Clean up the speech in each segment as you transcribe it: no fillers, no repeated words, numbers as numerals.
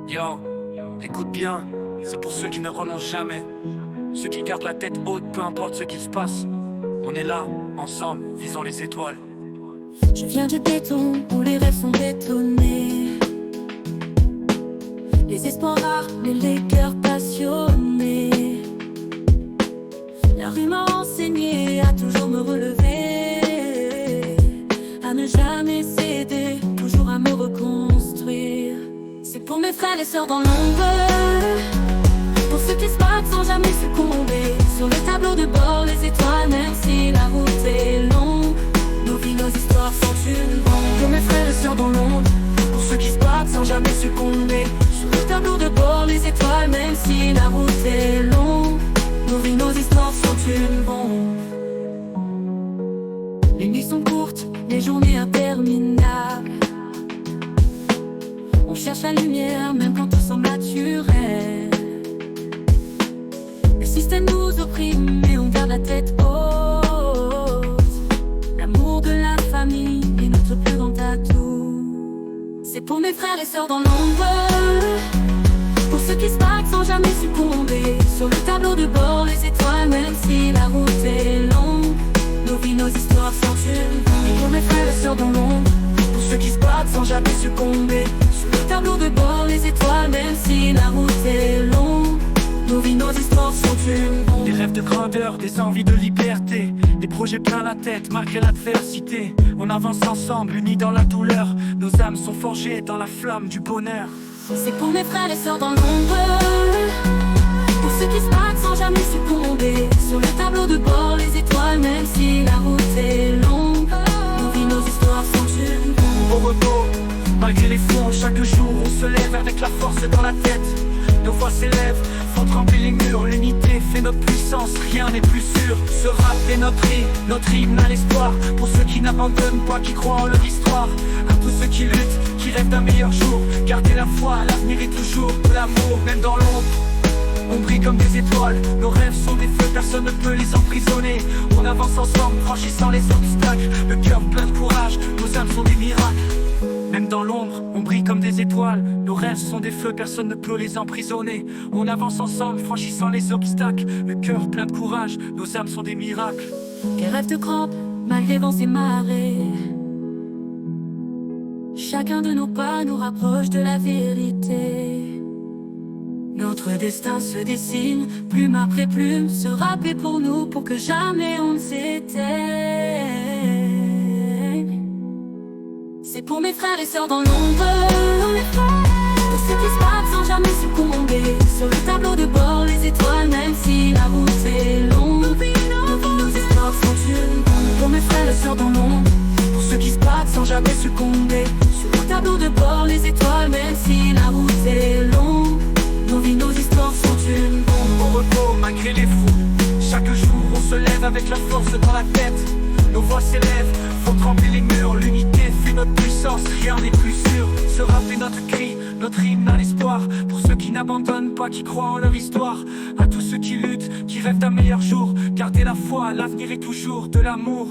Yo, écoute bien, c'est pour ceux qui ne renoncent jamais, ceux qui gardent la tête haute, peu importe ce qu'il se passe. On est là, ensemble, visons les étoiles. Je viens du béton où les rêves sont bétonnés, les espoirs rares, mais les cœurs passionnés. La rue m'a enseigné à toujours me relever, à ne jamais céder, toujours à me reconstruire. C'est pour mes frères et sœurs dans l'ombre, pour ceux qui se battent sans jamais succomber. Sur le tableau de bord, les étoiles, même si la route est longue, nos vies, nos histoires sont une bombe. Pour mes frères et sœurs dans l'ombre, pour ceux qui se battent sans jamais succomber. Sur le tableau de bord, les étoiles, même si la route est longue, nos vies, nos histoires sont une bombe. Les nuits sont courtes, les journées interminables. On cherche la lumière, même quand tout semble naturel. Le système nous opprime, mais on garde la tête haute. L'amour de la famille est notre plus grand atout. C'est pour mes frères et sœurs dans l'ombre, pour ceux qui se battent sans jamais succomber. Sur le tableau de bord, les étoiles, même si la route est longue, nos vies, nos histoires sont une bombe. Et pour mes frères et sœurs dans l'ombre, pour ceux qui se battent sans jamais succomber. Sur le tableau de bord, les étoiles, même si la route est longue, nos vies, nos histoires sont une bombe. Des rêves de grandeur, des envies de liberté, des projets plein la tête malgré l'adversité. On avance ensemble, unis dans la douleur, nos âmes sont forgées dans la flamme du bonheur. C'est pour mes frères et sœurs dans l'ombre, pour ceux qui se battent sans jamais succomber. Sur le tableau de bord, les étoiles, même si la route est longue, nos vies, nos histoires sont une bombe. Au repos, malgré les fonds, chaque jour on se lève avec la force dans la tête. Nos voix s'élèvent, font trembler les murs. L'unité fait notre puissance, rien n'est plus sûr. Ce rap est notre hymne à l'espoir. Pour ceux qui n'abandonnent pas, qui croient en leur histoire. À tous ceux qui luttent, qui rêvent d'un meilleur jour. Gardez la foi, l'avenir est toujours de l'amour. Même dans l'ombre, on brille comme des étoiles. Nos rêves sont des feux, personne ne peut les emprisonner. On avance ensemble, franchissant les obstacles. Le cœur plein de courage, nos âmes sont des miracles. Même dans l'ombre, on brille comme des étoiles. Nos rêves sont des feux, personne ne peut les emprisonner. On avance ensemble, franchissant les obstacles. Le cœur plein de courage, nos âmes sont des miracles. Des rêves de crampes, malgré vents et marées. Chacun de nos pas nous rapproche de la vérité. Notre destin se dessine, plume après plume. Ce rap est pour nous, pour que jamais on ne s'éteigne. C'est pour mes frères et sœurs dans l'ombre, pour ceux qui se battent sans jamais succomber. Sur le tableau de bord, les étoiles, même si la route est longue, nos vies, nos histoires sont une bombe. Pour mes frères et sœurs dans l'ombre, pour ceux qui se battent sans jamais succomber. Sur le tableau de bord, les étoiles, même si la route est longue, nos vies, nos histoires sont une bombe. Au repos, malgré les fous, chaque jour on se lève avec la force dans la tête. Nos voix s'élèvent, font trembler les murs. L'unité fait notre puissance, rien n'est plus sûr. Ce rap est notre cri, notre hymne à l'espoir. Pour ceux qui n'abandonnent pas, qui croient en leur histoire. À tous ceux qui luttent, qui rêvent d'un meilleur jour. Gardez la foi, l'avenir est toujours de l'amour.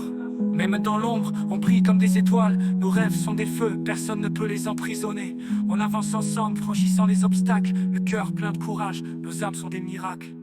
Même dans l'ombre, on brille comme des étoiles. Nos rêves sont des feux, personne ne peut les emprisonner. On avance ensemble, franchissant les obstacles. Le cœur plein de courage, nos âmes sont des miracles.